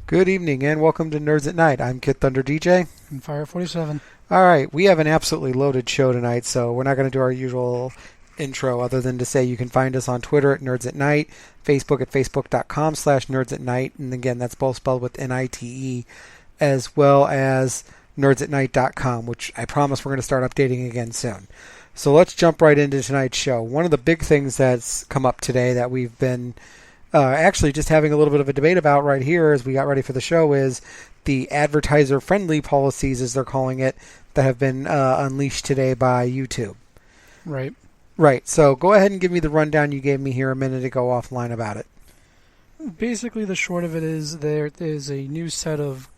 Good evening and welcome to Nerds at Night. I'm Kid Thunder DJ. And Fire 47. All right, we have an absolutely loaded show tonight, so we're not going to do our usual intro other than to say you can find us on Twitter at Nerds at Night, Facebook at facebook.com/Nerds at Night, and again, that's both spelled with Nite, as well as nerdsatnight.com, which I promise we're going to start updating again soon. So let's jump right into tonight's show. One of the big things that's come up today that we've been actually just having a little bit of a debate about right here as we got ready for the show is the advertiser-friendly policies, as they're calling it, that have been unleashed today by YouTube. Right. Right. So go ahead and give me the rundown you gave me here a minute ago offline about it. Basically, the short of it is there is a new set of,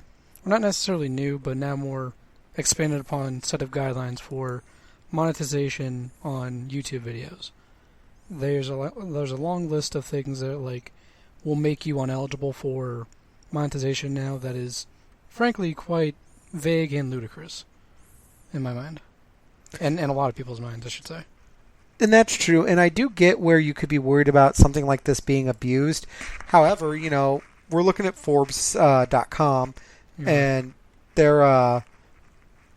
not necessarily new, but now more expanded upon set of guidelines for monetization on YouTube videos. There's a long list of things that will make you ineligible for monetization now that is frankly quite vague and ludicrous in my mind. And a lot of people's minds, I should say. And that's true, and I do get where you could be worried about something like this being abused. However, we're looking at Forbes.com, and their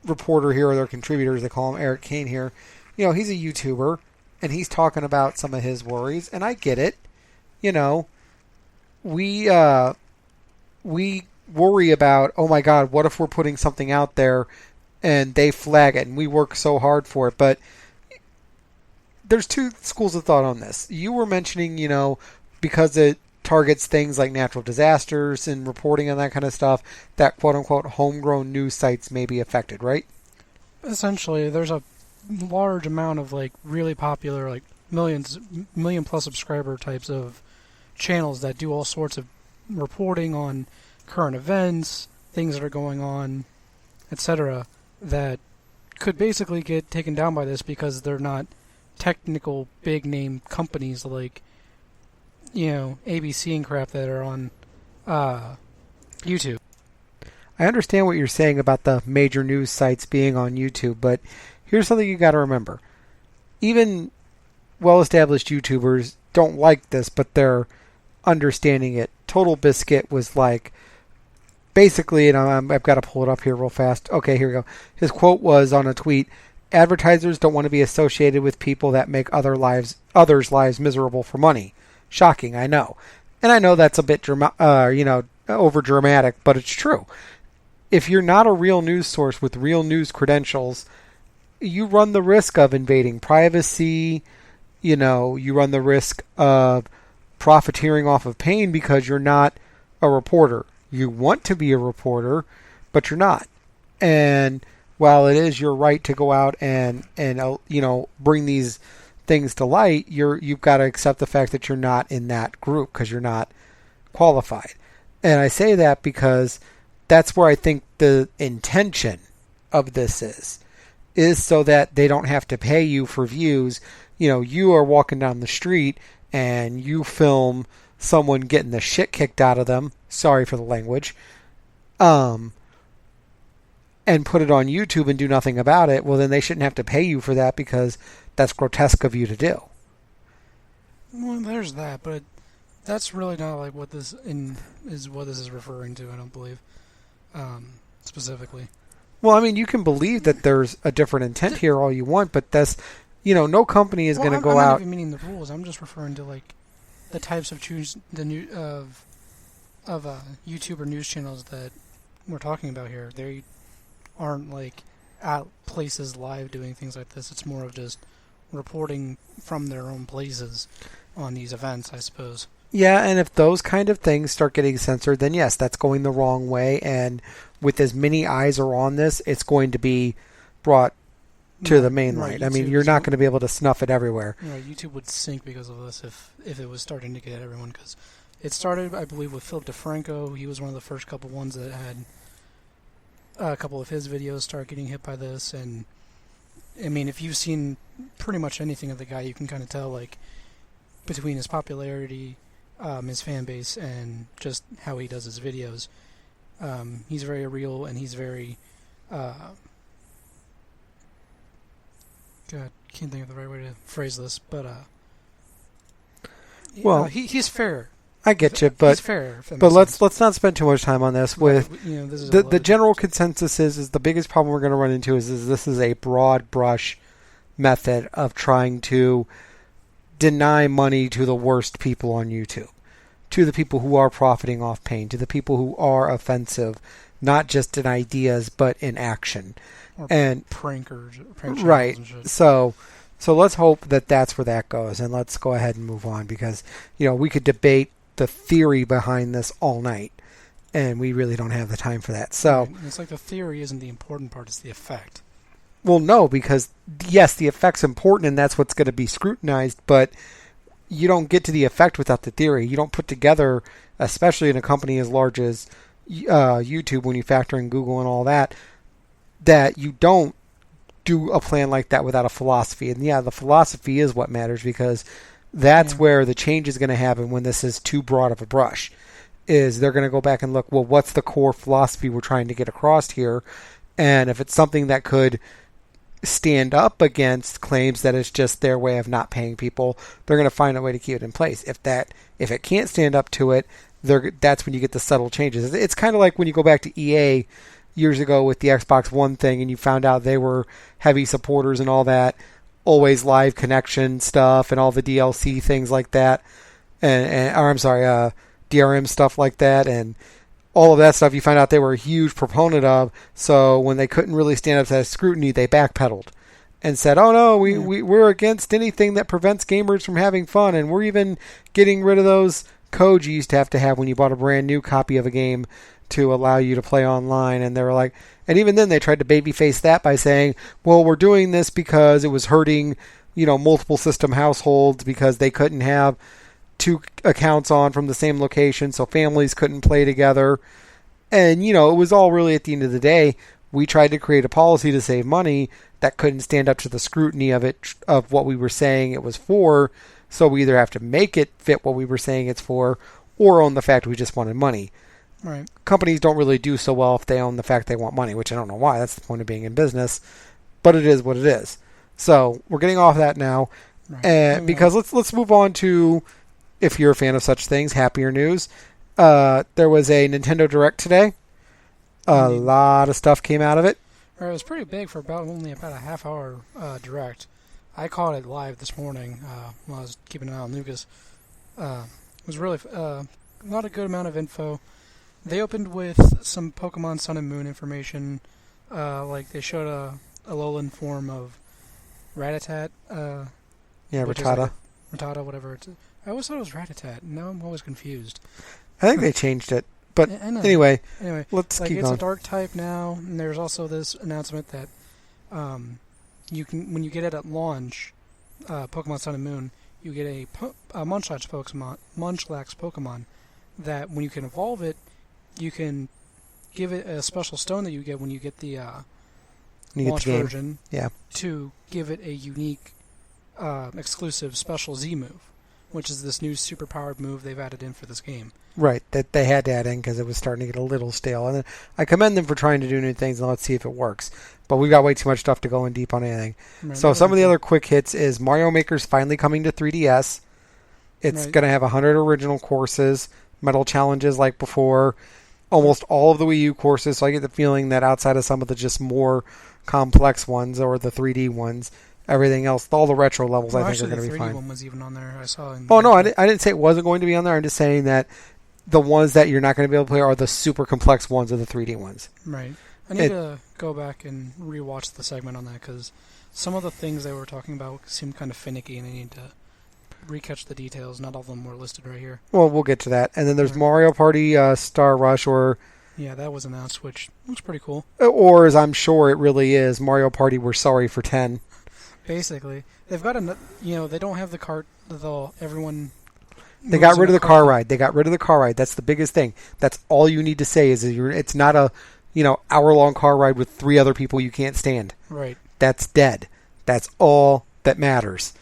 reporter here, or their contributors, they call him Eric Kane here, he's a YouTuber, and he's talking about some of his worries, and I get it. We worry about, oh my God, what if we're putting something out there and they flag it, and we work so hard for it, but there's two schools of thought on this. You were mentioning, because it targets things like natural disasters and reporting on that kind of stuff, that quote-unquote homegrown news sites may be affected, right? Essentially, there's a large amount of really popular million plus subscriber types of channels that do all sorts of reporting on current events, things that are going on, etc., that could basically get taken down by this because they're not technical big name companies like ABC and crap that are on YouTube. I understand what you're saying about the major news sites being on YouTube, but here's something you got to remember. Even well-established YouTubers don't like this, but they're understanding it. Total Biscuit was basically, and I've got to pull it up here real fast. Okay, here we go. His quote was on a tweet, "Advertisers don't want to be associated with people that make others' lives miserable for money." Shocking, I know. And I know that's a bit over dramatic, but it's true. If you're not a real news source with real news credentials, you run the risk of invading privacy. You run the risk of profiteering off of pain because you're not a reporter. You want to be a reporter, but you're not. And while it is your right to go out and bring these things to light, you've got to accept the fact that you're not in that group because you're not qualified. And I say that because that's where I think the intention of this is so that they don't have to pay you for views. You are walking down the street and you film someone getting the shit kicked out of them, sorry for the language, and put it on YouTube and do nothing about it, well, then they shouldn't have to pay you for that because that's grotesque of you to do. Well, there's that, but that's really not what this is referring to, I don't believe, specifically. Well, I mean, you can believe that there's a different intent here all you want, but that's, no company is going to go out. I'm not even meaning the rules. I'm just referring to the types of YouTuber news channels that we're talking about here. They aren't at places live doing things like this. It's more of just reporting from their own places on these events, I suppose. Yeah, and if those kind of things start getting censored, then yes, that's going the wrong way. And with as many eyes are on this, it's going to be brought to the main light. I mean, you're not going to be able to snuff it everywhere. Right, YouTube would sink because of this if it was starting to get at everyone. Because it started, I believe, with Philip DeFranco. He was one of the first couple ones that had a couple of his videos start getting hit by this. And, I mean, if you've seen pretty much anything of the guy, you can kind of tell, between his popularity, his fan base, and just how he does his videos. He's very real, and he's very... God, can't think of the right way to phrase this, but well, he's fair I get you, It's but fair. If that but makes sense. let's not spend too much time on this. With This is the general consensus is the biggest problem we're going to run into is this is a broad brush method of trying to deny money to the worst people on YouTube, to the people who are profiting off pain, to the people who are offensive, not just in ideas but in action. or And prankers, right. and shit. So let's hope that that's where that goes, and let's go ahead and move on because we could debate the theory behind this all night, and we really don't have the time for that. So Right. It's like the theory isn't the important part; it's the effect. well, no, because yes, the effect's important, and that's what's going to be scrutinized, but you don't get to the effect without the theory. You don't put together, especially in a company as large as YouTube, when you factor in Google and all that, that you don't do a plan like that without a philosophy. And yeah, the philosophy is what matters because that's where the change is going to happen when this is too broad of a brush. Is they're going to go back and look, well, what's the core philosophy we're trying to get across here? And if it's something that could stand up against claims that it's just their way of not paying people, they're going to find a way to keep it in place. If it can't stand up to it, that's when you get the subtle changes. It's kind of like when you go back to EA years ago with the Xbox One thing and you found out they were heavy supporters and all that always live connection stuff and all the DLC things like that, DRM stuff like that, and all of that stuff you find out they were a huge proponent of. So when they couldn't really stand up to that scrutiny, they backpedaled and said, oh no, we're against anything that prevents gamers from having fun, and we're even getting rid of those codes you used to have when you bought a brand new copy of a game to allow you to play online. And they were like, and even then they tried to babyface that by saying, well, we're doing this because it was hurting, multiple system households because they couldn't have two accounts on from the same location, so families couldn't play together. And, it was all really, at the end of the day, we tried to create a policy to save money that couldn't stand up to the scrutiny of what we were saying it was for. So we either have to make it fit what we were saying it's for or own the fact we just wanted money. Right. Companies don't really do so well if they own the fact they want money, which I don't know why. That's the point of being in business. But it is what it is. So we're getting off that now. Right. Because let's move on to, if you're a fan of such things, happier news. There was a Nintendo Direct today. A lot of stuff came out of it. Right, it was pretty big for only about a half hour Direct. I caught it live this morning while I was keeping an eye on Lucas. It was really not a good amount of info. They opened with some Pokemon Sun and Moon information. Like they showed a Alolan form of Rattata. Rattata. Rattata, whatever. I always thought it was Rattata. Now I'm always confused. I think they changed it. But anyway, let's keep it's going. a dark type now, and there's also this announcement that you can, when you get it at launch, Pokemon Sun and Moon, you get a Munchlax Pokemon that when you can evolve it, you can give it a special stone that you get when you get the launch version to give it a unique exclusive special Z move, which is this new super powered move they've added in for this game. Right, that they had to add in because it was starting to get a little stale. And I commend them for trying to do new things, and let's see if it works. But we've got way too much stuff to go in deep on anything. Right, so some of the other quick hits is Mario Maker's finally coming to 3DS. It's going to have 100 original courses, medal challenges like before, almost all of the Wii U courses. So I get the feeling that outside of some of the just more complex ones or the 3D ones, everything else, all the retro levels, I think are going to be fine. The 3D one was even on there. I saw. I didn't say it wasn't going to be on there. I'm just saying that the ones that you're not going to be able to play are the super complex ones of the 3D ones. Right. I need to go back and rewatch the segment on that because some of the things they were talking about seemed kind of finicky, and I need to recatch the details. Not all of them were listed right here. Well, we'll get to that. And then there's Mario Party Star Rush, yeah, that was announced, which looks pretty cool. Or, as I'm sure it really is, Mario Party We're Sorry for 10. Basically, they've got they don't have the cart. Everyone. They got rid of the car ride. That's the biggest thing. That's all you need to say is it's not a, hour-long car ride with 3 other people you can't stand. Right. That's dead. That's all that matters.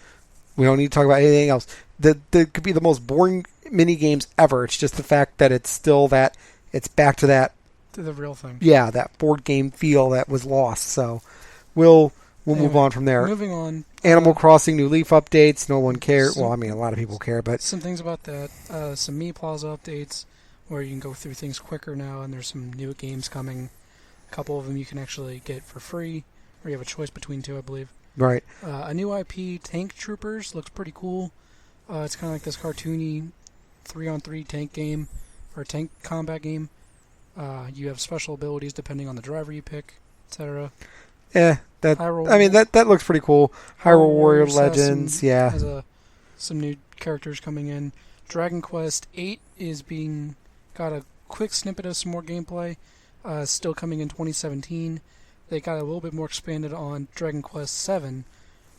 We don't need to talk about anything else. That could be the most boring mini games ever. It's just the fact that it's still that it's back to that. To the real thing. Yeah, that board game feel that was lost. So we'll we'll move on from there. Moving on. Animal Crossing new Leaf updates. No one cares. Well, I mean, a lot of people care, but some things about that. Some Me Plaza updates where you can go through things quicker now, and there's some new games coming. A couple of them you can actually get for free, or you have a choice between two, I believe. Right. A new IP, Tank Troopers, looks pretty cool. It's kind of like this cartoony 3-on-3 tank game, or tank combat game. You have special abilities depending on the driver you pick, etc. Yeah, that looks pretty cool. Hyrule Warrior Legends, yeah. Has some new characters coming in. Dragon Quest 8 got a quick snippet of some more gameplay. Still coming in 2017. They got a little bit more expanded on Dragon Quest 7,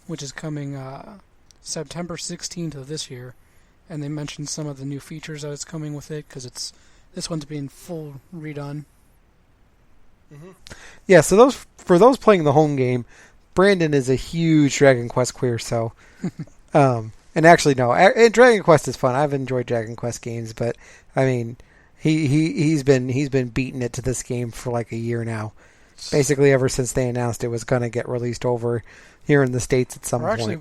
which is coming September 16th of this year. And they mentioned some of the new features that it's coming with it, because this one's being full redone. Mm-hmm. Yeah, so for those playing the home game, Brandon is a huge Dragon Quest queer, so... and actually, no, Dragon Quest is fun. I've enjoyed Dragon Quest games, but, I mean, he's been beating it to this game for like a year now. Basically, ever since they announced it was going to get released over here in the States at some point. Actually,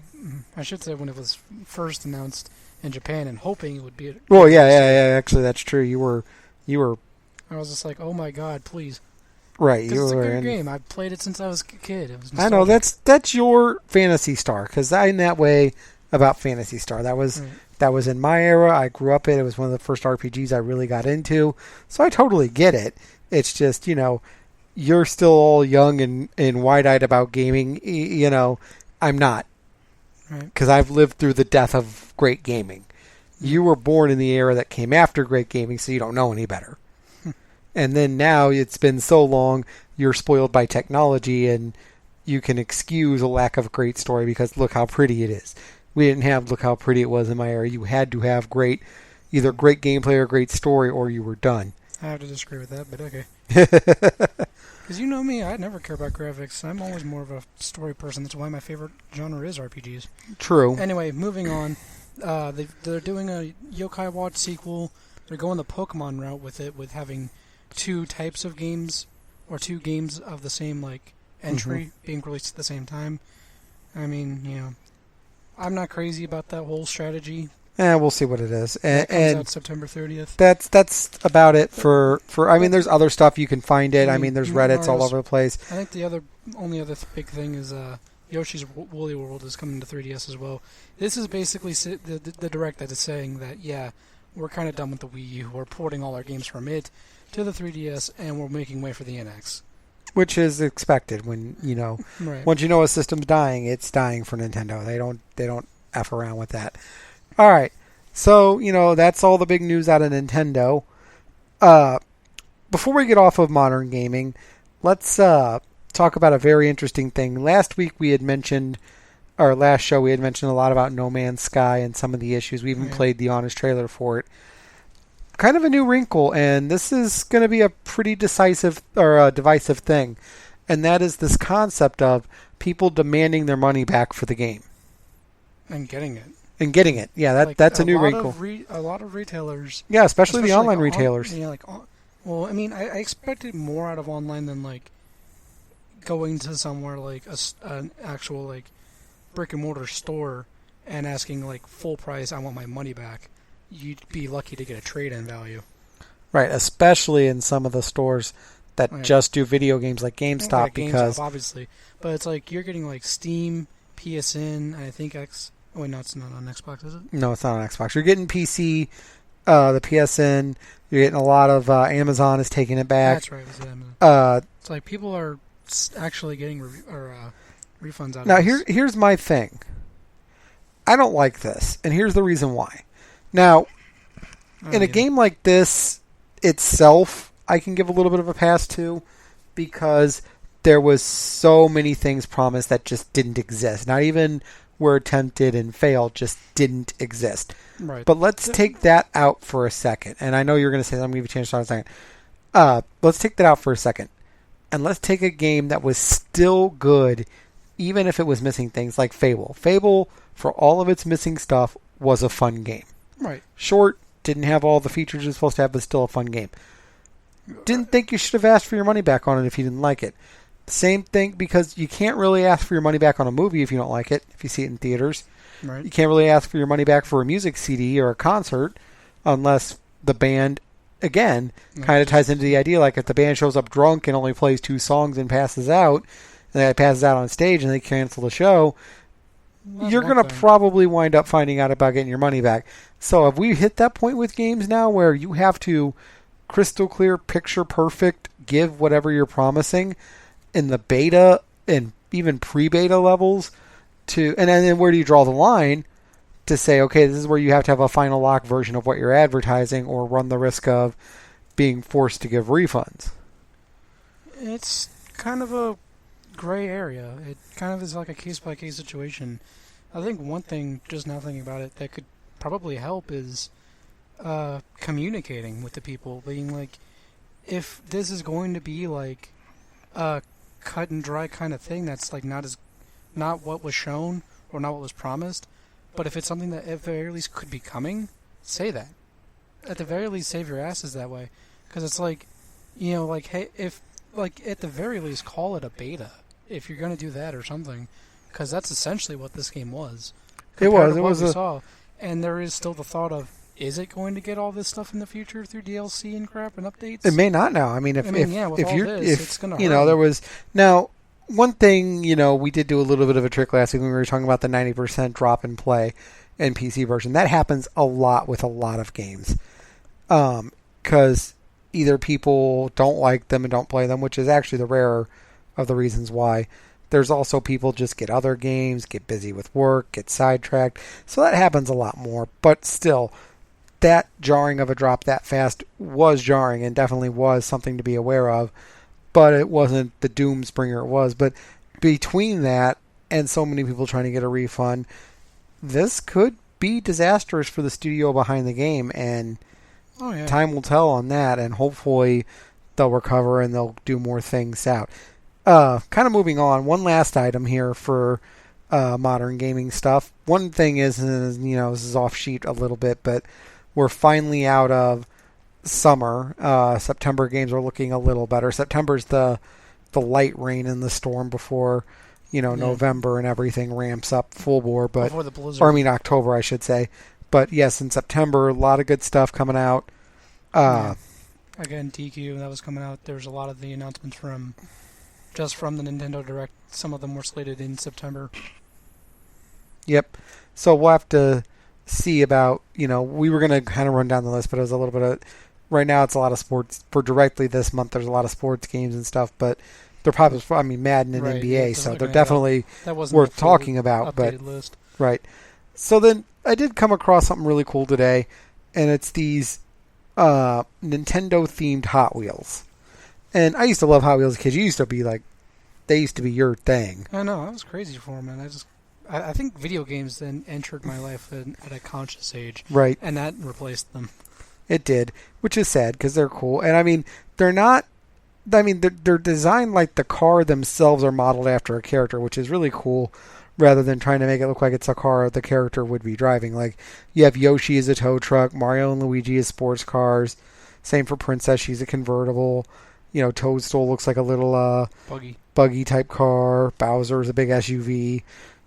I should say when it was first announced in Japan and hoping it would be... Well, yeah, actually, that's true. You were... I was just like, oh my god, please. Right, you were... It's a good game. I've played it since I was a kid. It was nostalgic. I know, that's your Phantasy Star, because I'm that way about Phantasy Star. That was in my era. I grew up in it. It was one of the first RPGs I really got into, so I totally get it. It's just, you're still all young and wide-eyed about gaming. I'm not. Because I've lived through the death of great gaming. You were born in the era that came after great gaming, so you don't know any better. And then now it's been so long, you're spoiled by technology, and you can excuse a lack of a great story because look how pretty it is. We didn't have look how pretty it was in my era. You had to have either great gameplay or great story, or you were done. I have to disagree with that, but okay. Because you know me, I never care about graphics. I'm always more of a story person. That's why my favorite genre is RPGs. True. Anyway, moving on. They're doing a Yokai Watch sequel. They're going the Pokemon route with it, with having two types of games, or two games of the same entry being released at the same time. I mean, I'm not crazy about that whole strategy. We'll see what it is. That comes out September 30th. That's about it for I mean, there's other stuff you can find it. I mean, there's Reddits all over the place. I think the only other big thing is Yoshi's Woolly World is coming to 3DS as well. This is basically the direct that is saying that, yeah, we're kind of done with the Wii U. We're porting all our games from it to the 3DS, and we're making way for the NX. Which is expected when, right. Once you know a system's dying, it's dying for Nintendo. They don't F around with that. All right. So, that's all the big news out of Nintendo. Before we get off of modern gaming, let's talk about a very interesting thing. Last show we had mentioned a lot about No Man's Sky and some of the issues. We even played the honest trailer for it. Kind of a new wrinkle, and this is going to be a pretty divisive thing, and that is this concept of people demanding their money back for the game. And getting it. Yeah, that's a new wrinkle. A lot of retailers. Yeah, especially the online retailers. Well, I mean, I expected more out of online than going to somewhere like an actual brick and mortar store and asking full price, I want my money back. You'd be lucky to get a trade-in value. Right, especially in some of the stores that just do video games like GameStop, because... GameStop, obviously. But it's you're getting Steam, PSN, and I think Oh, wait, no, it's not on Xbox, is it? No, it's not on Xbox. You're getting PC, the PSN. You're getting a lot of Amazon is taking it back. That's right. It's Amazon. It's people are actually getting refunds out of now, here's my thing. I don't like this, and here's the reason why. Now, in a game like this itself, I can give a little bit of a pass to, because there was so many things promised that just didn't exist. Not even were attempted and failed, just didn't exist. Right. But let's take that out for a second. And I know you're going to say, I'm going to give you a chance to start in a second. Let's take that out for a second. And let's take a game that was still good, even if it was missing things like Fable. Fable, for all of its missing stuff, was a fun game. Right. Short, didn't have all the features it was supposed to have, but still a fun game. Didn't think you should have asked for your money back on it if you didn't like it. Same thing, because you can't really ask for your money back on a movie if you don't like it, if you see it in theaters. Right. You can't really ask for your money back for a music CD or a concert unless the band, again, kind of ties into the idea, like if the band shows up drunk and only plays 2 songs and passes out, and then passes out on stage and they cancel the show, you're going to probably wind up finding out about getting your money back. So have we hit that point with games now where you have to crystal clear, picture perfect, give whatever you're promising in the beta and even pre-beta levels to, and then where do you draw the line to say, okay, this is where you have to have a final lock version of what you're advertising or run the risk of being forced to give refunds? It's kind of a gray area. It kind of is like a case-by-case situation. I think one thing, just now thinking about it, that could probably help is communicating with the people, being like, if this is going to be like a cut and dry kind of thing that's like not what was shown or not what was promised, but if it's something that at the very least could be coming, say that. At the very least, save your asses that way, because it's like, you know, like, hey, if like at the very least call it a beta if you're going to do that or something, because that's essentially what this game was. It was. Saw. And there is still the thought of, is it going to get all this stuff in the future through DLC and crap and updates? It may not now. I mean, if it's going to you know, there was now one thing, you know, we did do a little bit of a trick last week when we were talking about the 90% drop in play in PC version. That happens a lot with a lot of games, because either people don't like them and don't play them, which is actually the rarer of the reasons why. There's also people just get other games, get busy with work, get sidetracked. So that happens a lot more. But still, that jarring of a drop that fast was jarring and definitely was something to be aware of. But it wasn't the doomsbringer it was. But between that and so many people trying to get a refund, this could be disastrous for the studio behind the game. And time will tell on that. And hopefully they'll recover and they'll do more things out. Kind of moving on, one last item here for modern gaming stuff. One thing is, you know, this is off sheet a little bit, but we're finally out of summer. September games are looking a little better. September's the light rain in the storm before, you know, November and everything ramps up full bore. But before the blizzard. Or I mean October, I should say. But yes, in September, a lot of good stuff coming out. Again, DQ, that was coming out. There's a lot of the announcements from the Nintendo Direct. Some of them were slated in September. Yep. So we'll have to see about, you know, we were going to kind of run down the list, but it was a little bit of, right now it's a lot of sports. For directly this month, there's a lot of sports games and stuff, but they're probably, I mean, Madden and NBA, so they're definitely worth talking about. But list. Right. So then I did come across something really cool today, and it's these Nintendo-themed Hot Wheels. And I used to love Hot Wheels as a kid. You used to be like, they used to be your thing. I know, that was crazy for me, man. I think video games then entered my life at a conscious age. Right. And that replaced them. It did, which is sad because they're cool. And I mean, they're not, I mean, they're designed like the car themselves are modeled after a character, which is really cool, rather than trying to make it look like it's a car the character would be driving. Like, you have Yoshi as a tow truck, Mario and Luigi as sports cars. Same for Princess, she's a convertible. You know, Toadstool looks like a little buggy type car. Bowser's a big SUV.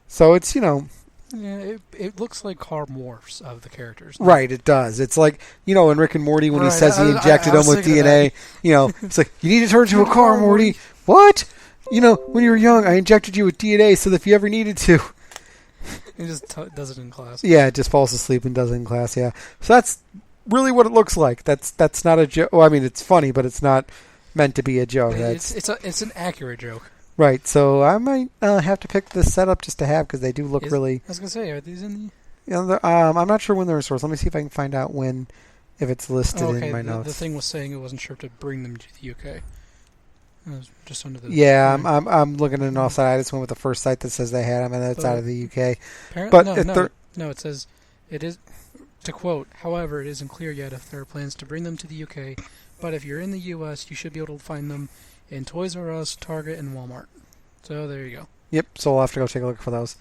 So it's, you know... Yeah, it looks like car morphs of the characters. Right, it does. It's like, you know, in Rick and Morty when he says he injected them with DNA. You know, it's like, you need to turn into a car, Morty. What? You know, when you were young, I injected you with DNA so that if you ever needed to... He just does it in class. Yeah, it just falls asleep and does it in class, yeah. So that's really what it looks like. That's not a joke. Well, I mean, it's funny, but it's not meant to be a joke. It's an accurate joke. Right, so I might have to pick this setup just to have, because they do look really... I was going to say, are these in the... You know, I'm not sure when they're in stores. Let me see if I can find out if it's listed in my notes. The thing was saying it wasn't sure to bring them to the UK. It was just under the... Yeah, I'm looking at an offsite. I just went with the first site that says they had them, and that's out of the UK. No, it says, it is, to quote, however, it isn't clear yet if there are plans to bring them to the UK, but if you're in the US, you should be able to find them in Toys R Us, Target, and Walmart. So there you go. Yep, so we'll have to go take a look for those.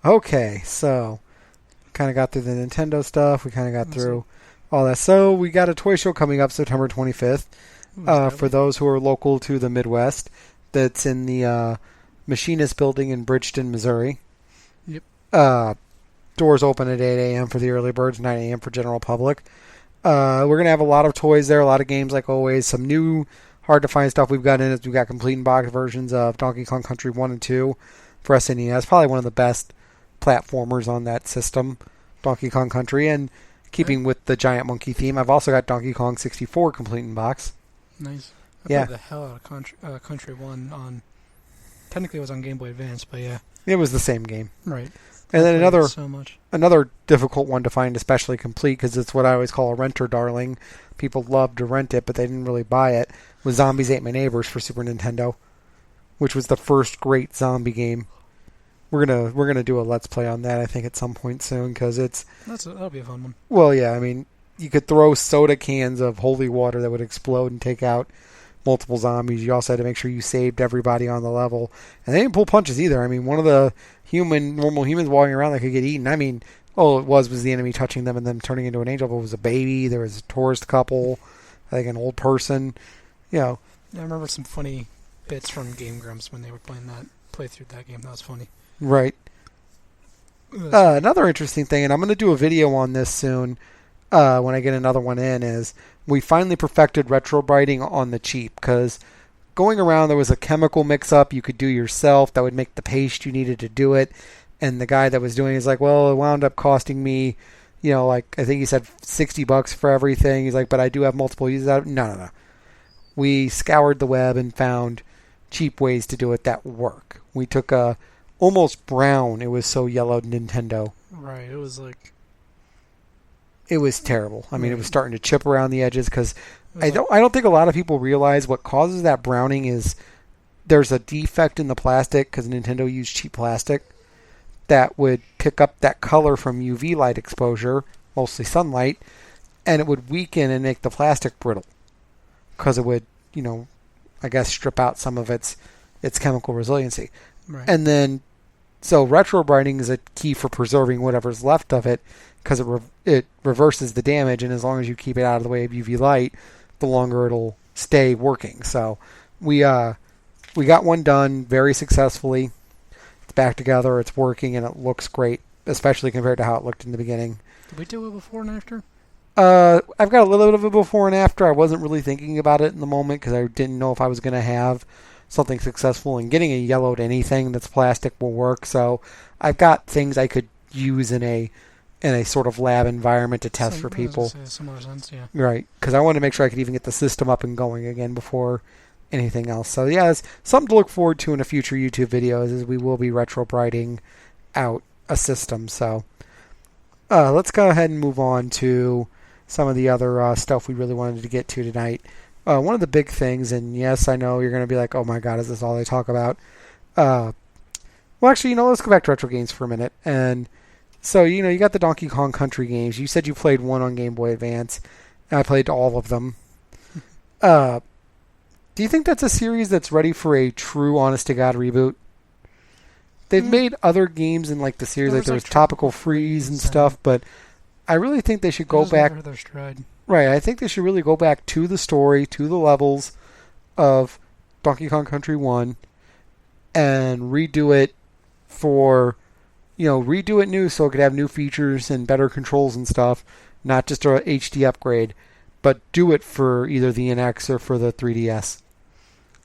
Okay, so kind of got through the Nintendo stuff. We kind of got through all that. So we got a toy show coming up September 25th. For those who are local to the Midwest, that's in the Machinist Building in Bridgeton, Missouri. Yep. Doors open at 8 a.m. for the early birds, 9 a.m. for general public. We're going to have a lot of toys there, a lot of games like always. Some new, hard-to-find stuff we've got in it. We've got complete in-box versions of Donkey Kong Country 1 and 2 for SNES. Probably one of the best platformers on that system, Donkey Kong Country. And keeping with the Giant Monkey theme, I've also got Donkey Kong 64 complete in-box. Nice. I Yeah. played the hell out of Country 1 on... Technically it was on Game Boy Advance, but yeah. It was the same game. Right. And then I played it so much. another difficult one to find, especially complete, because it's what I always call a renter darling. People love to rent it, but they didn't really buy it, was Zombies Ate My Neighbors for Super Nintendo, which was the first great zombie game. We're gonna do a Let's Play on that, I think, at some point soon, because That'll be a fun one. well, yeah, I mean, you could throw soda cans of holy water that would explode and take out multiple zombies. You also had to make sure you saved everybody on the level. And they didn't pull punches either. I mean, one of the normal humans walking around that could get eaten, I mean, all it was the enemy touching them and them turning into an angel, but it was a baby, there was a tourist couple, I think an old person, you know. Yeah, I remember some funny bits from Game Grumps when they were play through that game. That was funny. Right. Another interesting thing, and I'm going to do a video on this soon when I get another one in, is we finally perfected retrobrighting on the cheap, because going around there was a chemical mix-up you could do yourself that would make the paste you needed to do it, and the guy that was doing it is like, well, it wound up costing me, like, I think he said $60 for everything. He's like, but I do have multiple uses out of it. No. We scoured the web and found cheap ways to do it that work. We took a almost brown, it was so yellow, Nintendo. Right, it was like... It was terrible. I mean, it was starting to chip around the edges, because I don't think a lot of people realize what causes that browning is there's a defect in the plastic, because Nintendo used cheap plastic that would pick up that color from UV light exposure, mostly sunlight, and it would weaken and make the plastic brittle, because it would, I guess, strip out some of its chemical resiliency. Right. And then, so retrobrighting is a key for preserving whatever's left of it, because it reverses the damage, and as long as you keep it out of the way of UV light, the longer it'll stay working. So we got one done very successfully. It's back together, it's working, and it looks great, especially compared to how it looked in the beginning. Did we do it before and after? I've got a little bit of a before and after. I wasn't really thinking about it in the moment because I didn't know if I was going to have something successful, and getting a yellowed anything that's plastic will work. So I've got things I could use in a sort of lab environment to test for people. Similar sense, yeah. Right, because I wanted to make sure I could even get the system up and going again before anything else. So yeah, it's something to look forward to in a future YouTube videos, is we will be retrobrighting out a system. So let's go ahead and move on to some of the other stuff we really wanted to get to tonight. One of the big things, and yes, I know you're going to be like, oh my god, is this all they talk about? Well, actually, let's go back to retro games for a minute. And so, you got the Donkey Kong Country games. You said you played one on Game Boy Advance, and I played all of them. Do you think that's a series that's ready for a true, honest-to-God reboot? They've made other games in the series, there was Tropical Freeze and stuff, but I really think they should go back. Their stride. Right, I think they should really go back to the story, to the levels of Donkey Kong Country 1, and redo it redo it new so it could have new features and better controls and stuff, not just a HD upgrade, but do it for either the NX or for the 3DS.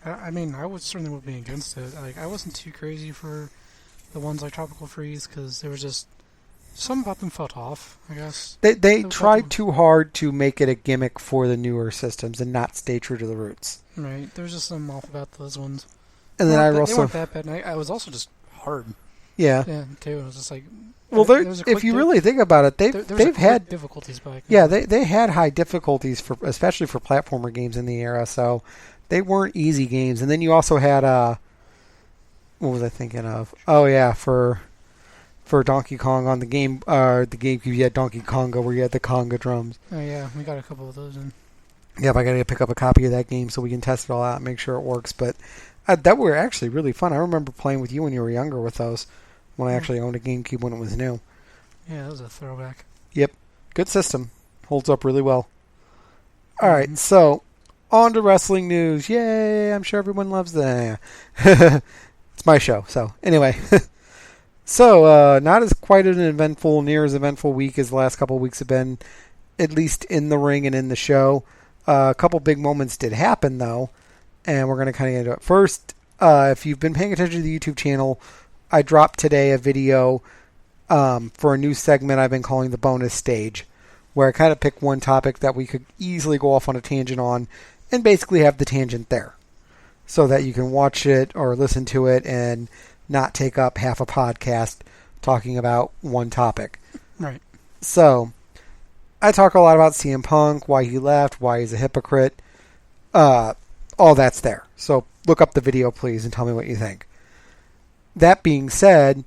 I mean, I would be against it. I wasn't too crazy for the ones like Tropical Freeze, because there was just some about them felt off, I guess. They tried too hard to make it a gimmick for the newer systems and not stay true to the roots. Right, there was just some off about those ones. And then they weren't that bad, and I was also just hard. Yeah. Yeah, too. It was just like... Well, if you really think about it, they've had difficulties back. Yeah, they had high difficulties especially for platformer games in the era, so they weren't easy games. And then you also had what was I thinking of? Oh yeah, for Donkey Kong on the GameCube, you had Donkey Konga, where you had the conga drums. Oh yeah, we got a couple of those in. Yeah, I got to pick up a copy of that game so we can test it all out and make sure it works. But that were actually really fun. I remember playing with you when you were younger with those, when I actually owned a GameCube when it was new. Yeah, that was a throwback. Yep. Good system. Holds up really well. All right, so On to wrestling news. Yay! I'm sure everyone loves that. It's my show. So, anyway. So, not as quite near as eventful week as the last couple of weeks have been, at least in the ring and in the show. A couple big moments did happen, though, and we're going to kind of get into it. First, if you've been paying attention to the YouTube channel, I dropped today a video for a new segment I've been calling the bonus stage, where I kind of pick one topic that we could easily go off on a tangent on and basically have the tangent there so that you can watch it or listen to it and not take up half a podcast talking about one topic. Right. So, I talk a lot about CM Punk, why he left, why he's a hypocrite. All that's there. So, look up the video, please, and tell me what you think. That being said,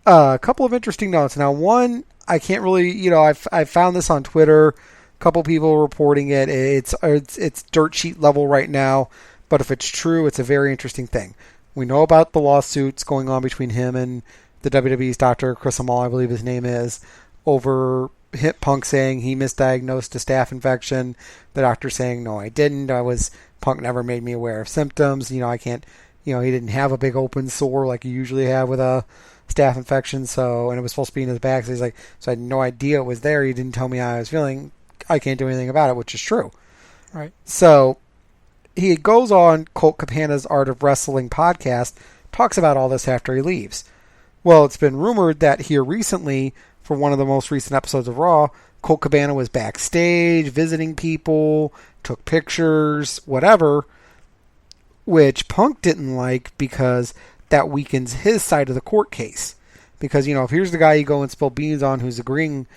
a couple of interesting notes. Now, one, I can't really, I found this on Twitter. A couple people reporting it. It's dirt sheet level right now, but if it's true, it's a very interesting thing. We know about the lawsuits going on between him and the WWE's doctor, Chris Amal, I believe his name is, over Punk saying he misdiagnosed a staph infection. The doctor saying, no, I didn't. Punk never made me aware of symptoms. I can't, he didn't have a big open sore like you usually have with a staph infection. So, and it was supposed to be in his back. So he's like, so I had no idea it was there. He didn't tell me how I was feeling. I can't do anything about it, which is true. Right. So, he goes on Colt Cabana's Art of Wrestling podcast, talks about all this after he leaves. Well, it's been rumored that here recently, for one of the most recent episodes of Raw, Colt Cabana was backstage, visiting people, took pictures, whatever, which Punk didn't like because that weakens his side of the court case. Because, if here's the guy you go and spill beans on who's agreeing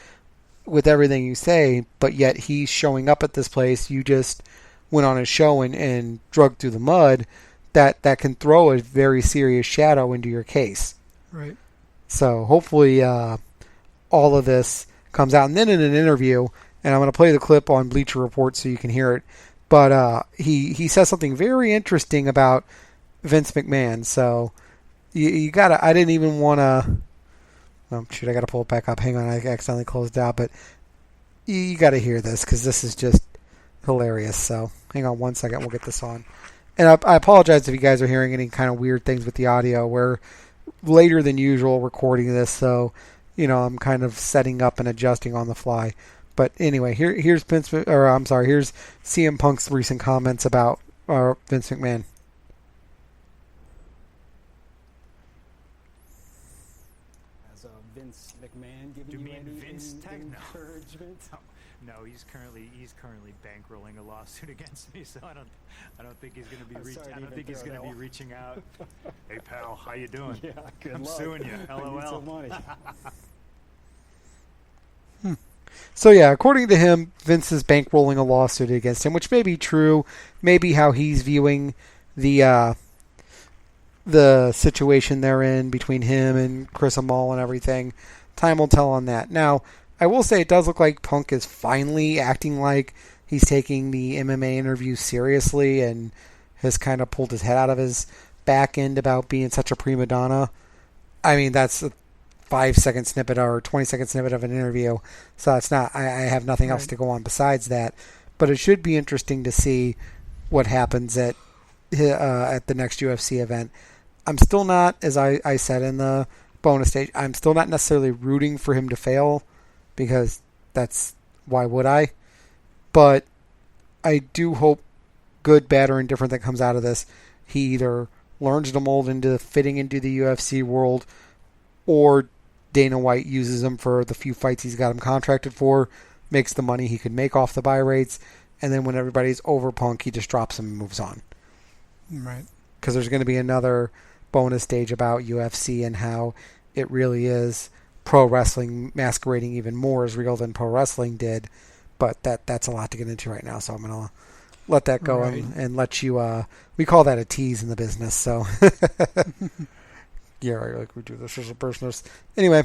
with everything you say, but yet he's showing up at this place, you just went on a show and drug through the mud, that can throw a very serious shadow into your case. Right. So hopefully all of this comes out. And then in an interview, and I'm going to play the clip on Bleacher Report so you can hear it, but he says something very interesting about Vince McMahon. So you got to, I didn't even want to, oh shoot, I got to pull it back up. Hang on, I accidentally closed out, but you got to hear this because this is just hilarious. So hang on one second, we'll get this on. And I apologize if you guys are hearing any kind of weird things with the audio. We're later than usual recording this, so I'm kind of setting up and adjusting on the fly. But anyway, here's here's CM Punk's recent comments about Vince McMahon. As Vince McMahon giving you any encouragement? No, he's currently bankrolling a lawsuit against me, so I don't think he's going to be reaching out. Hey pal, how you doing? Yeah, good I'm luck. suing you. LOL. I need some money. So yeah, according to him, Vince is bankrolling a lawsuit against him, which may be true. Maybe how he's viewing the situation they're in between him and Chris Amal and everything. Time will tell on that. Now, I will say it does look like Punk is finally acting like he's taking the MMA interview seriously and has kind of pulled his head out of his back end about being such a prima donna. I mean, that's a 5-second snippet or 20-second snippet of an interview, so it's not. I have nothing else to go on besides that. But it should be interesting to see what happens at the next UFC event. I'm still not, as I said in the bonus stage, I'm still not necessarily rooting for him to fail, because why would I? But I do hope, good, bad, or indifferent, that comes out of this, he either learns to mold into fitting into the UFC world, or Dana White uses him for the few fights he's got him contracted for, makes the money he could make off the buy rates, and then when everybody's over Punk, he just drops him and moves on. Right. Because there's going to be another bonus stage about UFC and how it really is pro wrestling masquerading even more as real than pro wrestling did. But that's a lot to get into right now, so I'm going to let that go and let you... we call that a tease in the business, so... Yeah, right, like we do this as a business. Anyway,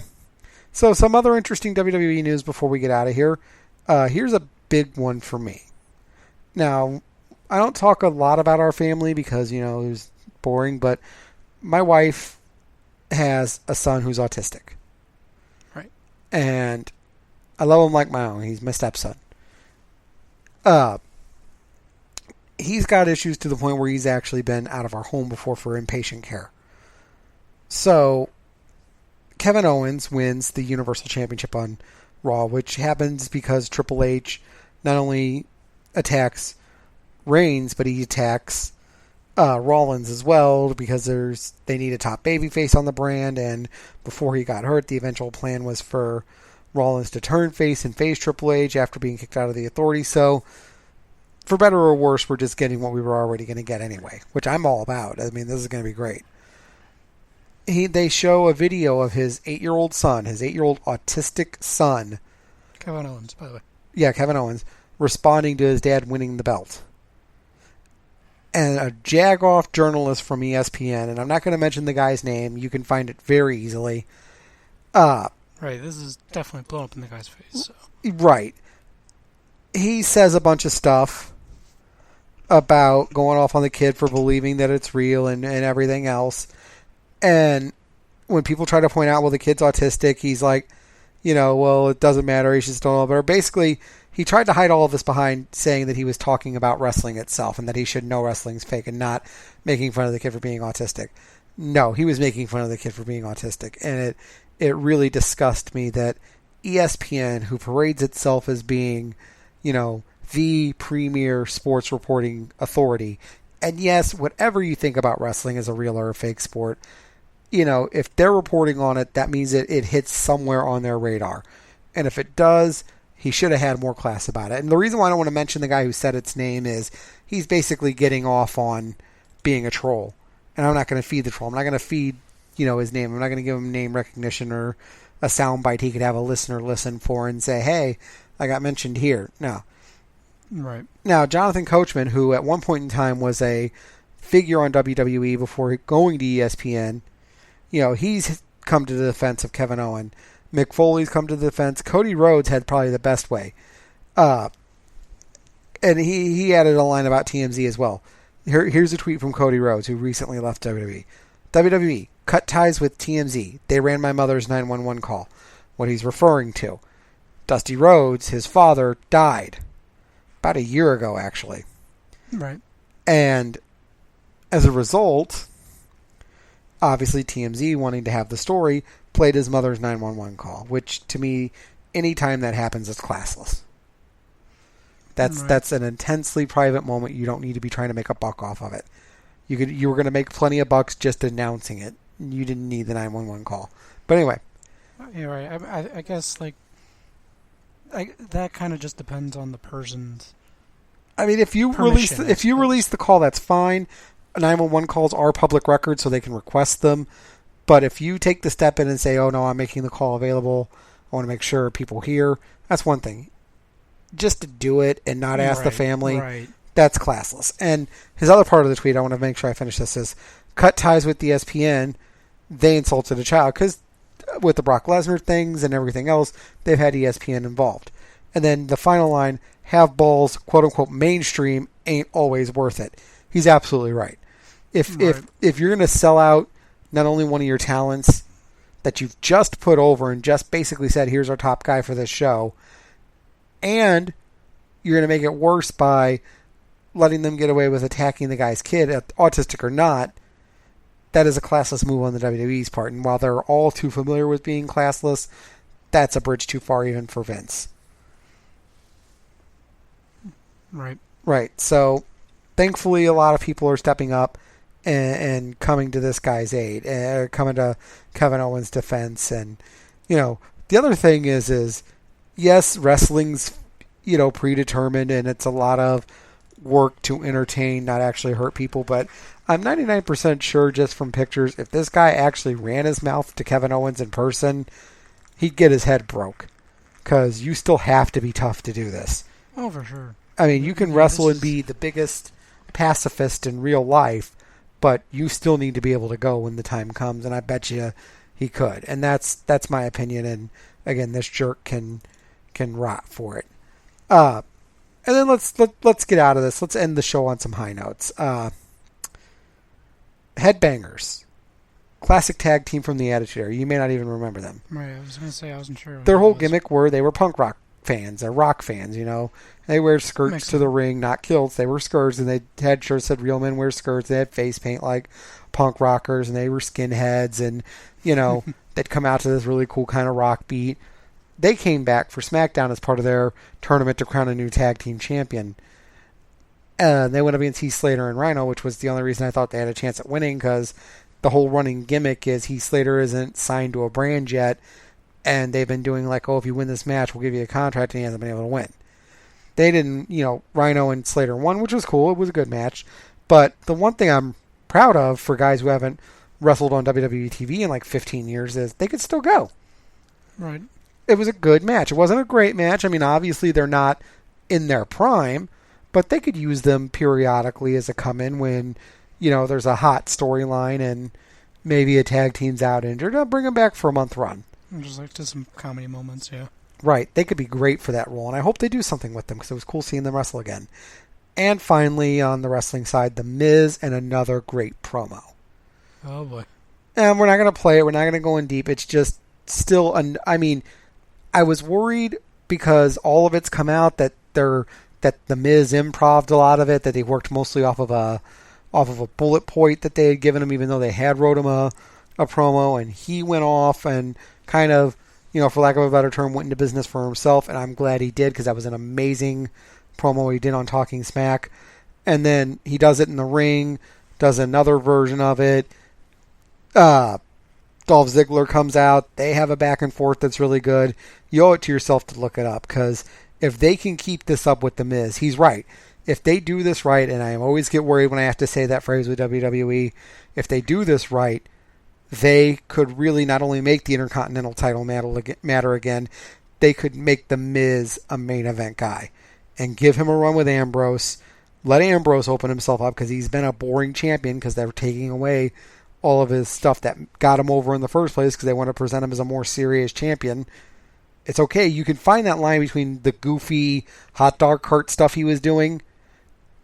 so some other interesting WWE news before we get out of here. Here's a big one for me. Now, I don't talk a lot about our family because, it was boring, but my wife has a son who's autistic. Right. And I love him like my own. He's my stepson. he's got issues to the point where he's actually been out of our home before for inpatient care. So Kevin Owens wins the Universal Championship on Raw, which happens because Triple H not only attacks Reigns, but he attacks Rollins as well because they need a top babyface on the brand, and before he got hurt, the eventual plan was for Rollins to turn face and face Triple H after being kicked out of the Authority. So, for better or worse, we're just getting what we were already going to get anyway, which I'm all about. I mean, this is going to be great. They show a video of his 8-year-old son, his 8-year-old autistic son. Kevin Owens, by the way. Yeah, Kevin Owens, responding to his dad winning the belt. And a jagoff journalist from ESPN, and I'm not going to mention the guy's name, you can find it very easily. Right, this is definitely blown up in the guy's face. So. Right. He says a bunch of stuff about going off on the kid for believing that it's real and everything else. And when people try to point out, well, the kid's autistic, he's like, well, it doesn't matter, he should still know better. Basically, he tried to hide all of this behind saying that he was talking about wrestling itself and that he should know wrestling's fake and not making fun of the kid for being autistic. No, he was making fun of the kid for being autistic. And it really disgusts me that ESPN, who parades itself as being, the premier sports reporting authority, and yes, whatever you think about wrestling is a real or a fake sport, if they're reporting on it, that means it hits somewhere on their radar. And if it does, he should have had more class about it. And the reason why I don't want to mention the guy who said its name is he's basically getting off on being a troll. And I'm not going to feed the troll. I'm not going to feed, his name. I'm not going to give him name recognition or a soundbite he could have a listener listen for and say, hey, I got mentioned here. No. Right. Now, Jonathan Coachman, who at one point in time was a figure on WWE before going to ESPN, he's come to the defense of Kevin Owens. Mick Foley's come to the defense. Cody Rhodes had probably the best way. And he added a line about TMZ as well. Here's a tweet from Cody Rhodes, who recently left WWE. WWE, cut ties with TMZ. They ran my mother's 911 call. What he's referring to. Dusty Rhodes, his father, died. About a year ago, actually. Right. And as a result, obviously TMZ, wanting to have the story, played his mother's 911 call, which to me, anytime that happens, it's classless. That's an intensely private moment. You don't need to be trying to make a buck off of it. You were going to make plenty of bucks just announcing it. You didn't need the 911 call. But anyway. Yeah, right. I guess that kind of just depends on the person's. I mean, if you release the call, that's fine. 911 calls are public record, so they can request them. But if you take the step in and say, oh, no, I'm making the call available, I want to make sure people hear, that's one thing. Just to do it and not ask the family, that's classless. And his other part of the tweet, I want to make sure I finish this, is cut ties with the ESPN. They insulted a child. Because with the Brock Lesnar things and everything else, they've had ESPN involved. And then the final line, have balls, quote-unquote, mainstream ain't always worth it. He's absolutely right. If you're going to sell out not only one of your talents that you've just put over and just basically said, here's our top guy for this show, and you're going to make it worse by letting them get away with attacking the guy's kid, autistic or not, that is a classless move on the WWE's part. And while they're all too familiar with being classless, that's a bridge too far even for Vince. Right. So, thankfully, a lot of people are stepping up and coming to this guy's aid, coming to Kevin Owens' defense. And, the other thing is yes, wrestling's, predetermined, and it's a lot of work to entertain, not actually hurt people. But I'm 99% sure just from pictures, if this guy actually ran his mouth to Kevin Owens in person, he'd get his head broke. Because you still have to be tough to do this. Oh, for sure. I mean, you can wrestle and be the biggest pacifist in real life, but you still need to be able to go when the time comes, and I bet you he could. And that's my opinion, and again, this jerk can rot for it. And then let's get out of this. Let's end the show on some high notes. Headbangers. Classic tag team from the Attitude Era. You may not even remember them. Right, I was going to say I wasn't sure. Their whole gimmick were they were punk rock fans. They're rock fans, you know. They wear skirts to the ring, not kilts. They wear skirts, and they had shirts that real men wear skirts. They had face paint like punk rockers, and they were skinheads, and, you know, they'd come out to this really cool kind of rock beat. They came back for SmackDown as part of their tournament to crown a new tag team champion. They went up against Heath Slater and Rhino, which was the only reason I thought they had a chance at winning, because the whole running gimmick is Heath Slater isn't signed to a brand yet, and they've been doing like, oh, if you win this match, we'll give you a contract, and he hasn't been able to win. They didn't, you know, Rhino and Slater won, which was cool. It was a good match. But the one thing I'm proud of for guys who haven't wrestled on WWE TV in like 15 years is they could still go. Right. It was a good match. It wasn't a great match. I mean, obviously they're not in their prime, but they could use them periodically as a come-in when, you know, there's a hot storyline and maybe a tag team's out injured. I'll bring them back for a month run. Just like to some comedy moments, yeah. Right. They could be great for that role, and I hope they do something with them because it was cool seeing them wrestle again. And finally, on the wrestling side, The Miz and another great promo. Oh, boy. And we're not going to play it. We're not going to go in deep. It's just still, I mean, I was worried because all of it's come out that The Miz improv'd a lot of it, that they worked mostly off of a bullet point that they had given him, even though they had wrote him a promo, and he went off and kind of, you know, for lack of a better term, went into business for himself, and I'm glad he did because that was an amazing promo he did on Talking Smack. And then he does it in the ring, does another version of it. Dolph Ziggler comes out. They have a back and forth that's really good. You owe it to yourself to look it up because if they can keep this up with The Miz, he's right. If they do this right, and I always get worried when I have to say that phrase with WWE, if they do this right, they could really not only make the Intercontinental title matter again, they could make The Miz a main event guy and give him a run with Ambrose. Let Ambrose open himself up because he's been a boring champion because they're taking away all of his stuff that got him over in the first place because they want to present him as a more serious champion. It's okay. You can find that line between the goofy hot dog cart stuff he was doing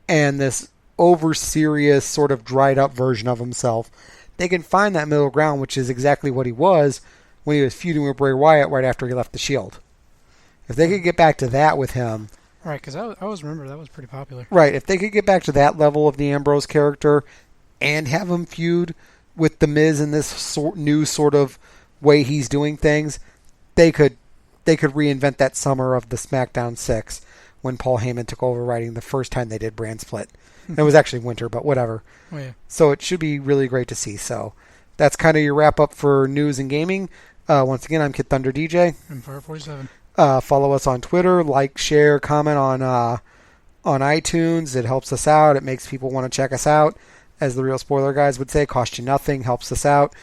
and this over-serious sort of dried-up version of himself. They can find that middle ground, which is exactly what he was when he was feuding with Bray Wyatt right after he left the Shield. If they could get back to that with him... Right, because I always remember that was pretty popular. Right, if they could get back to that level of the Ambrose character and have him feud with The Miz in this new sort of way he's doing things, they could reinvent that summer of the SmackDown 6 when Paul Heyman took over writing the first time they did Brand Split. It was actually winter, but whatever. Oh, yeah. So it should be really great to see. So that's kind of your wrap-up for news and gaming. Once again, I'm Kid Thunder DJ. I'm Fire 47. Follow us on Twitter. Like, share, comment on iTunes. It helps us out. It makes people want to check us out. As the real spoiler guys would say, cost you nothing, helps us out.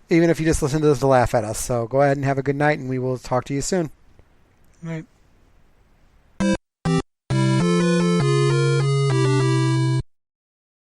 Even if you just listen to this to laugh at us. So go ahead and have a good night, and we will talk to you soon. Night.